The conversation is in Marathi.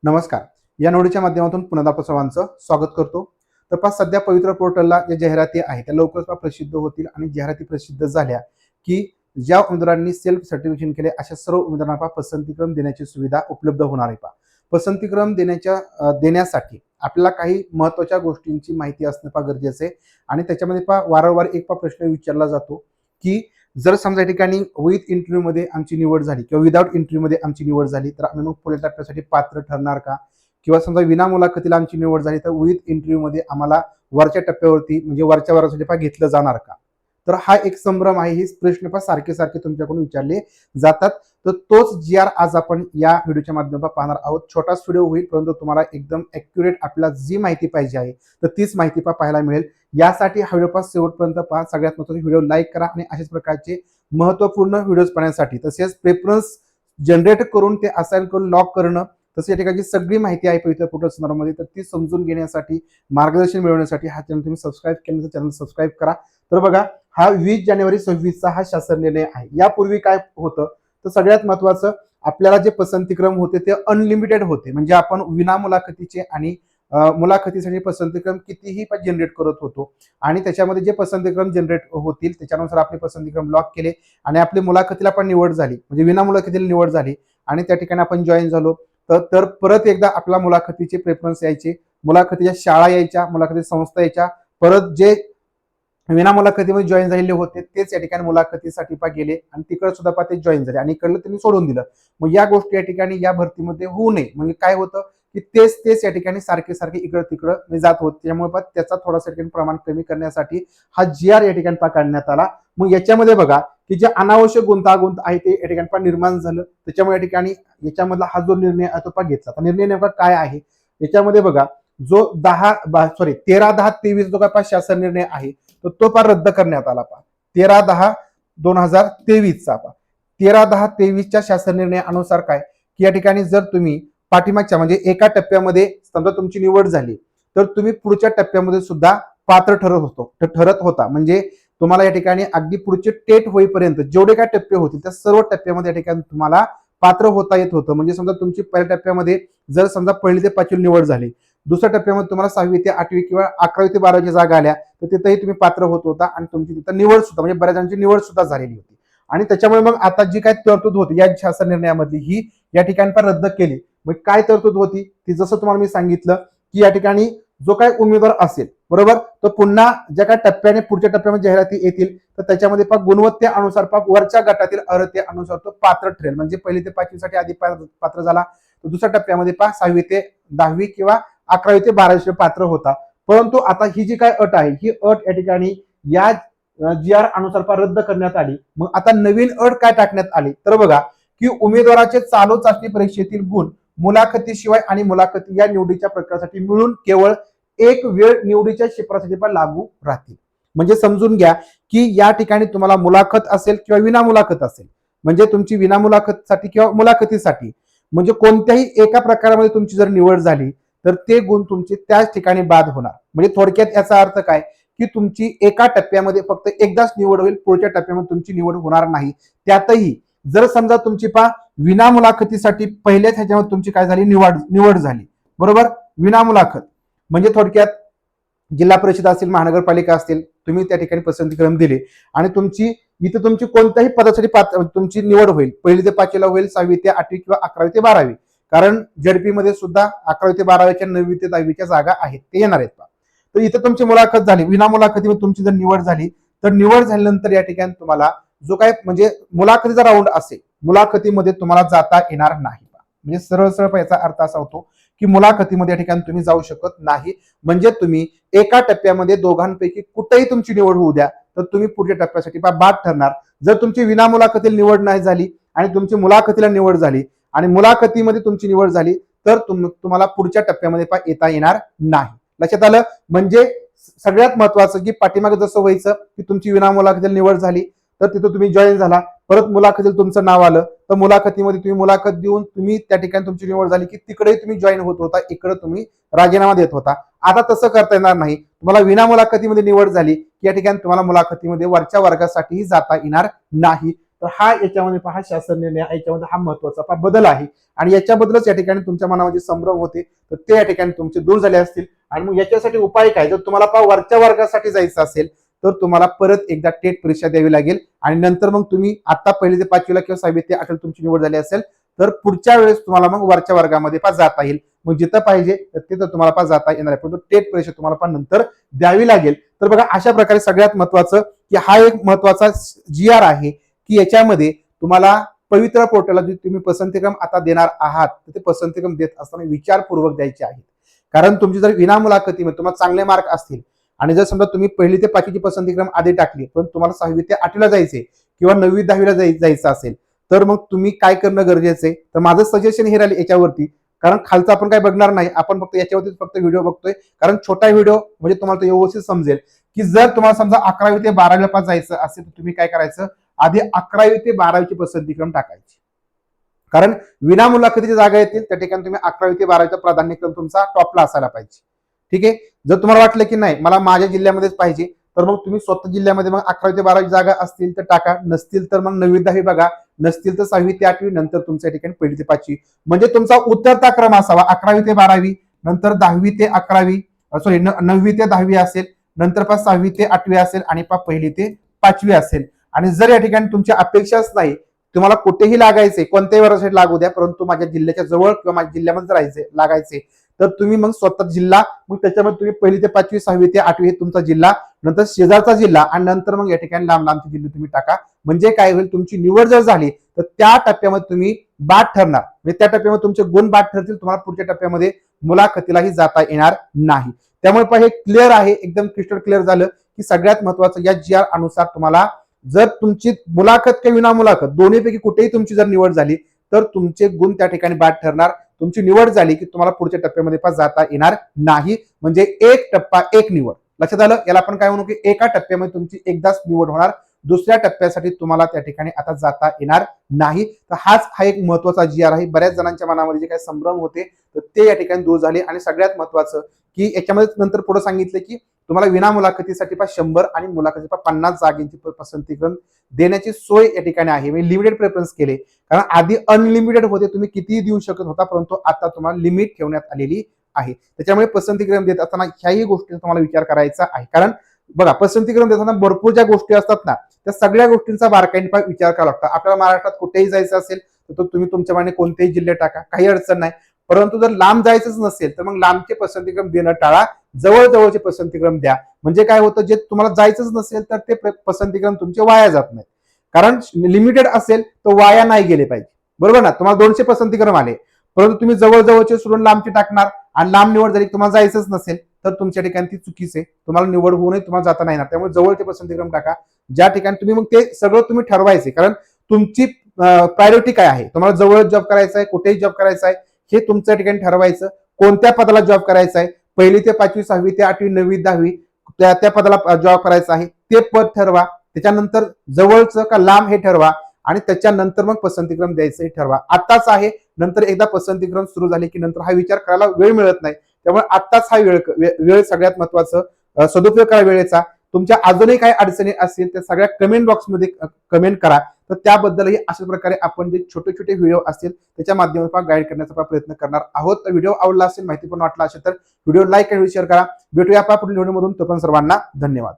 नमस्कार. या निवडीच्या माध्यमातून पुन्हा आपण सर्वांचं स्वागत करतो. तर पहा सध्या पवित्र पोर्टलला ज्या जाहिराती आहेत त्या लवकरच प्रसिद्ध होतील आणि जाहिराती प्रसिद्ध झाल्या की ज्या उमेदवारांनी सेल्फ सर्टिफिकेशन केले अशा सर्व उमेदवारांना पसंतीक्रम देण्याची सुविधा उपलब्ध होणार आहे. पसंतीक्रम देण्यासाठी आपल्याला काही महत्त्वाच्या गोष्टींची माहिती असणं गरजेचं आहे आणि त्याच्यामध्ये वारंवार एक प्रश्न विचारला जातो की जर समजा या ठिकाणी विथ इंटरव्ह्यू मध्ये आमची निवड झाली किंवा विदाऊट इंटरव्ह्यू मध्ये आमची निवड झाली तर आम्ही मग पुढील टप्प्यासाठी पात्र ठरणार का? किंवा समजा विना मुलाखतीला आमची निवड झाली तर विथ इंटरव्ह्यू मध्ये आम्हाला वरच्या टप्प्यावरती म्हणजे वरच्या वर्गासाठी घेतलं जाणार का? तर हा एक संभ्रम आहे. हे प्रश्न सारखे सारखे तुमच्याकडून विचारले जातात. तर तोच GR आज आपण या व्हिडिओच्या माध्यमातून पाहणार आहोत. छोटाच व्हिडिओ होईल परंतु तुम्हाला एकदम ॲक्युरेट आपल्याला जी माहिती पाहिजे आहे तर तीच माहिती पाहायला मिळेल. यासाठी हा व्हिडिओ शेवटपर्यंत पहा. सगळ्यात महत्त्वाचा व्हिडिओ लाईक करा आणि अशाच प्रकारचे महत्त्वपूर्ण व्हिडिओज पाहण्यासाठी तसेच प्रेफरन्स जनरेट करून ते असाइन करून लॉक करणं तसे या ठिकाणी सगळी माहिती आहे पवित्र पोर्टल संदर्भामध्ये तर ती समजून घेण्यासाठी मार्गदर्शन मिळवण्यासाठी हा चॅनल तुम्ही सबस्क्राईब केलं तर चॅनल सबस्क्राईब करा. तर बघा हा 20 जानेवारी 26 हा शासन निर्णय आहे. यापूर्वी काय होतं तर सगळ्यात महत्त्वाचं आपल्याला जे पसंतीक्रम होते ते अनलिमिटेड होते. म्हणजे आपण विना मुलाखतीचे आणि मुलाखतीसाठी पसंतीक्रम कितीही जनरेट करत होतो आणि त्याच्यामध्ये जे पसंतीक्रम जनरेट होतील त्याच्यानुसार आपले पसंतीक्रम लॉक केले आणि आपली मुलाखतीला पण निवड झाली म्हणजे विना मुलाखतीला निवड झाली आणि त्या ठिकाणी आपण जॉईन झालो तर परत एकदा आपल्या मुलाखतीचे प्रेफरन्स यायचे, मुलाखतीच्या शाळा यायच्या, मुलाखती संस्था यायच्या, परत जे विना मुलाखतीमध्ये जॉईन झालेले होते तेच या ठिकाणी मुलाखतीसाठी गेले आणि तिकडे सुद्धा ते जॉईन झाले आणि इकडलं त्यांनी सोडून दिलं. मग या गोष्टी या ठिकाणी या भरतीमध्ये होऊ नये म्हणजे काय होतं की तेच या ठिकाणी सारखे सारखे इकडं तिकडं जात होते. त्यामुळे त्याचा थोडासा प्रमाण कमी करण्यासाठी हा GR या ठिकाणी काढण्यात आला. मग याच्यामध्ये बघा की जे अनावश्यक गुंतागुंत आहे ते या ठिकाणी निर्माण झालं. त्याच्यामुळे या ठिकाणी याच्यामधला हा जो निर्णय आहे तो घेतला. निर्णय नेमका काय आहे याच्यामध्ये बघा जो 13/10/23 जो काय शासन निर्णय आहे तो रद्द करण्यात आला. 13/10/2023 चा 13/10/23 शासन निर्णयानुसार काय की या ठिकाणी जर तुम्ही पाठीमागच्या म्हणजे एका टप्प्यामध्ये समजा तुमची निवड झाली तर तुम्ही पुढच्या टप्प्यामध्ये सुद्धा पात्र ठरत होता. म्हणजे तुम्हाला या ठिकाणी अगदी पुढचे टेट होईपर्यंत जेवढे काय टप्पे होते त्या सर्व टप्प्यामध्ये या ठिकाणी तुम्हाला पात्र होता येत होतं. म्हणजे समजा तुमची पहिल्या टप्प्यामध्ये जर समजा 1ली ते 5वी निवड झाली, दुसऱ्या टप्प्यामध्ये तुम्हाला 6वी ते 8वी किंवा 11वी ते 12वी जागा आल्या तर तिथेही तुम्ही पात्र होत होता आणि तुमची तिथं निवड सुद्धा म्हणजे बऱ्याच जणांची निवड सुद्धा झालेली होती. आणि त्याच्यामुळे मग आता जी काय तरतूद होती या शासन निर्णयामधली ही या ठिकाणी पण रद्द केली. मग काय तरतूद होती ती जसं तुम्हाला मी सांगितलं की या ठिकाणी जो काय उमेदवार असेल बरोबर तो पुन्हा ज्या काय टप्प्याने पुढच्या टप्प्यामध्ये जाहिराती येतील तर त्याच्यामध्ये गुणवत्तेनुसार वरच्या गटातील अर्हतेनुसार तो पात्र ठरेल. म्हणजे 1ली ते 5वी साठी आधी पात्र झाला तर दुसऱ्या टप्प्यामध्ये 6वी ते 10वी किंवा 11वी ते 12वी पात्र होता. परंतु आता ही जी काय अट आहे ही अट या ठिकाणी या GR अनुसार रद्द करण्यात आली. मग आता नवीन अट काय टाकण्यात आली तर बघा की उमेदवाराचे चालू चाचणी परीक्षेतील गुण मुलाखतीशिवाय आणि मुलाखती या निवडीच्या प्रकारासाठी मिळून केवळ एक वेळ निवडीच्या शिफारसीसाठी लागू राहतील. म्हणजे समजून घ्या की या ठिकाणी तुम्हाला मुलाखत असेल किंवा विना मुलाखत असेल म्हणजे तुमची विना मुलाखतीसाठी किंवा मुलाखतीसाठी म्हणजे कोणत्याही एका प्रकारामध्ये तुमची जर निवड झाली तर ते गुण तुमचे त्याच ठिकाणी बाद होणार. म्हणजे थोडक्यात याचा अर्थ काय की तुमची एका टप्प्यामध्ये फक्त एकदाच निवड होईल, पुढच्या टप्प्यामध्ये तुमची निवड होणार नाही. त्यातही जर समजा तुमची विना मुलाखतीसाठी पहिल्याच ह्याच्यामध्ये तुमची काय झाली निवड झाली बरोबर विना मुलाखत म्हणजे थोडक्यात जिल्हा परिषद असेल, महानगरपालिका असतील, तुम्ही त्या ठिकाणी पसंतीक्रम दिले आणि तुमची कोणत्याही पदासाठी तुमची निवड होईल. 1ली ते 5वीला होईल, 6वी ते 8वी किंवा 11वी ते 12वी. कारण ZP मध्ये सुद्धा 11वी ते 12वीच्या 9वी ते 10वीच्या जागा आहेत ते येणार आहेत. तर इथं तुमची मुलाखत झाली, विना मुलाखतीमध्ये तुमची जर निवड झाली तर निवड झाल्यानंतर या ठिकाणी तुम्हाला जो काय म्हणजे मुलाखतीचा राऊंड असेल मुलाखतीमध्ये तुम्हाला जाता येणार नाही. म्हणजे सरळ याचा अर्थ असा होतो की मुलाखतीमध्ये या ठिकाणी तुम्ही जाऊ शकत नाही. म्हणजे तुम्ही एका टप्प्यामध्ये दोघांपैकी कुठेही तुमची निवड होऊ द्या तर तुम्ही पुढच्या टप्प्यासाठी बाद ठरणार. जर तुमची विना मुलाखतीला निवड नाही झाली आणि तुमची मुलाखतीला निवड झाली आणि मुलाखतीमध्ये तुमची निवड झाली तर तुम्हाला पुढच्या टप्प्यामध्ये येता येणार नाही. लक्षात आलं. म्हणजे सगळ्यात महत्वाचं की पाठीमागे जसं व्हायचं की तुमची विना मुलाखतीला निवड झाली तर तिथं तुम्ही जॉईन झाला, परत मुलाखतीला तुमचं नाव आलं तर मुलाखतीमध्ये तुम्ही मुलाखत देऊन तुम्ही त्या ठिकाणी तुमची निवड झाली की तिकडेही तुम्ही जॉईन होत होता, इकडे तुम्ही राजीनामा देत होता. आता तसं करता येणार नाही. तुम्हाला विना मुलाखतीमध्ये निवड झाली की या ठिकाणी तुम्हाला मुलाखतीमध्ये वरच्या वर्गासाठीही जाता येणार नाही. तर हा याच्यामध्ये पहा शासन निर्णय याच्यामध्ये हा महत्वाचा बदल आहे आणि याच्याबद्दलच या ठिकाणी तुमच्या मनामध्ये संभ्रम होते तर ते या ठिकाणी तुमचे दूर झाले असतील. आणि मग याच्यासाठी उपाय काय, जर तुम्हाला पहा वरच्या वर्गासाठी जायचं असेल तर तुम्हाला परत एकदा टेट परीक्षा द्यावी लागेल आणि नंतर मग तुम्ही आता पहिली ते पाचवीला किंवा 6वी ते 8वी तुमची निवड झाली असेल तर पुढच्या वेळेस तुम्हाला मग वरच्या वर्गामध्ये जाता येईल. मग जिथं पाहिजे तिथं तुम्हाला जाता येणार आहे, परंतु टेट परीक्षा तुम्हाला नंतर द्यावी लागेल. तर बघा अशा प्रकारे सगळ्यात महत्वाचं की हा एक महत्वाचा GR आहे की याच्यामध्ये तुम्हाला पवित्र पोर्टलला जे तुम्ही पसंतीक्रम आता देणार आहात तर ते पसंतीक्रम देत असताना विचारपूर्वक द्यायचे आहेत. कारण तुमची जर विना मुलाखतीमध्ये तुम्हाला चांगले मार्क असतील आणि जर समजा तुम्ही पहिली ते पाचवीची पसंतीक्रम आधी टाकली पण तुम्हाला 6वी ते 8वीला जायचे किंवा 9वी 10वीला जायचं असेल तर मग तुम्ही काय करणं गरजेचं आहे. तर माझं सजेशन हे राहील याच्यावरती, कारण खालचं आपण काय बघणार नाही, आपण फक्त याच्यावरतीच फक्त व्हिडिओ बघतोय कारण छोटा व्हिडिओ म्हणजे तुम्हाला तो व्यवस्थित समजेल की जर तुम्हाला समजा 11वी ते 12वीला जायचं असेल तर तुम्ही काय करायचं, आधी 11वी ते 12वीची पसंतीक्रम टाकायची. कारण विना मुलाखतीची जागा येतील त्या ठिकाणी तुम्ही 11वी ते 12वीचा प्राधान्यक्रम तुमचा टॉपला असायला पाहिजे. ठीक आहे. जर तुम्हाला वाटलं की नाही मला माझ्या जिल्ह्यामध्येच पाहिजे तर मग तुम्ही स्वतः जिल्ह्यामध्ये मग 11वी ते 12वी जागा असतील तर टाका, नसतील तर मग 9वी 10वी बघा, नसतील तर 6वी ते 8वी, नंतर तुमच्या ठिकाणी पहिली ते 5वी म्हणजे तुमचा उतरता क्रम असावा. 11वी ते 12वी, नंतर 10वी ते 11वी, सॉरी 9वी ते 10वी असेल, नंतर 6वी ते 8वी असेल आणि पहिली ते 5वी असेल. आणि जर या ठिकाणी तुमची अपेक्षाच नाही, तुम्हाला कुठेही लागायचे कोणत्याही वर्गासाठी लागू द्या परंतु माझ्या जिल्ह्याच्या जवळ किंवा माझ्या जिल्ह्यामध्ये राहायचे लागायचे तर तुम्ही मग स्वतः जिल्हा, मग त्याच्यामध्ये तुम्ही पहिली ते 5वी 6वी ते 8वी तुमचा जिल्हा, नंतर शेजारचा जिल्हा आणि नंतर मग या ठिकाणी लांब लांबचे जिल्हे तुम्ही टाका. म्हणजे काय होईल, तुमची निवड जर झाली तर त्या टप्प्यामध्ये तुम्ही बाद ठरणार, म्हणजे त्या टप्प्यामध्ये तुमचे गुण बाद ठरतील, तुम्हाला पुढच्या टप्प्यामध्ये मुलाखतीलाही जाता येणार नाही. त्यामुळे हे क्लिअर आहे, एकदम क्रिस्टल क्लिअर झालं की सगळ्यात महत्वाचं या GR अनुसार तुम्हाला जर तुमची मुलाखत किंवा विना मुलाखत दोन्हीपैकी कुठेही तुमची जर निवड झाली तर तुमचे गुण त्या ठिकाणी बाद ठरणार. तुमची निवड झाली की तुम्हाला पुढच्या टप्प्यामध्ये जाता येणार नाही. म्हणजे एक टप्पा एक निवड, लक्षात आलं. याला आपण काय म्हणू की एका टप्प्यामध्ये तुमची एकदाच निवड होणार, दुसऱ्या टप्प्यासाठी तुम्हाला त्या ठिकाणी आता जाता येणार नाही. तर हा एक महत्वाचा GR आहे. बऱ्याच जणांच्या मनामध्ये जे काही संभ्रम होते तर ते या ठिकाणी दूर झाले. आणि सगळ्यात महत्वाचं की याच्यामध्ये नंतर पुढे सांगितलं की तुम्हाला विना मुलाखतीसाठी 100 आणि मुलाखतीसाठी 50 जागेची पसंतीक्रम देण्याची सोय या ठिकाणी आहे. म्हणजे लिमिटेड प्रेफरन्स केले, कारण आधी अनलिमिटेड होते, तुम्ही कितीही देऊ शकत होता, परंतु आता तुम्हाला लिमिट ठेवण्यात आलेली आहे. त्याच्यामुळे पसंतीक्रम देत असताना ह्याही गोष्टीचा तुम्हाला विचार करायचा आहे. कारण बघा पसंतीक्रम देताना भरपूर ज्या गोष्टी असतात ना त्या सगळ्या गोष्टींचा बारकाईने विचार करावा लागतो. आपल्याला महाराष्ट्रात कुठेही जायचं असेल तर तुम्ही तुमच्या मनाने कोणतेही जिल्हे टाका, काही अडचण नाही. परंतु जर लांब जायचंच नसेल तर मग लांबचे पसंतीक्रम देणं टाळा, जवळजवळचे पसंतीक्रम द्या. म्हणजे काय होतं, जे तुम्हाला जायचंच नसेल तर ते पसंतीक्रम तुमचे वाया जात नाही. कारण लिमिटेड असेल तर वाया नाही गेले पाहिजे, बरोबर ना. तुम्हाला 200 पसंतीक्रम आले परंतु तुम्ही जवळजवळचे सोडून लांबचे टाकणार आणि लांब निवड जरी तुम्हाला जायचंच नसेल तर तुमच्या ठिकाणी ती चुकीचे, तुम्हाला निवड होऊनही तुम्हाला जाता नाही येणार. त्यामुळे जवळचे पसंतीक्रम टाका ज्या ठिकाणी तुम्ही, मग ते सगळं तुम्ही ठरवायचे. कारण तुमची प्रायोरिटी काय आहे, तुम्हाला जवळ जॉब करायचा आहे, कुठेही जॉब करायचा आहे, हे तुमच्या ठिकाणी ठरवायचं. कोणत्या पदाला जॉब करायचा आहे, पहिली ते 5वी 6वी ते 8वी 9वी 10वी त्या पदाला जॉब करायचा आहे ते पद ठरवा. त्याच्यानंतर जवळचं का लांब हे ठरवा आणि त्याच्यानंतर मग पसंतीक्रम द्यायचं हे ठरवा. आताच आहे, नंतर एकदा पसंतीक्रम सुरू झाले की नंतर हा विचार करायला वेळ मिळत नाही. त्यामुळे आताच हा वेळ सगळ्यात महत्वाचं, सदुपयोग करा वेळेचा. तुमच्या अजूनही काही अडचणी असतील त्या सगळ्या कमेंट बॉक्समध्ये कमेंट करा. तर त्याबद्दलही अशा प्रकारे आपण जे छोटे छोटे व्हिडिओ असतील त्याच्या माध्यमातून गाईड करण्याचा प्रयत्न करणार आहोत. तर व्हिडिओ आवडला असेल, माहिती पण वाटला असेल तर व्हिडिओ लाईक आणि शेअर करा. भेटूया पुढील व्हिडिओमधून. तोपर्यंत सर्वांना धन्यवाद.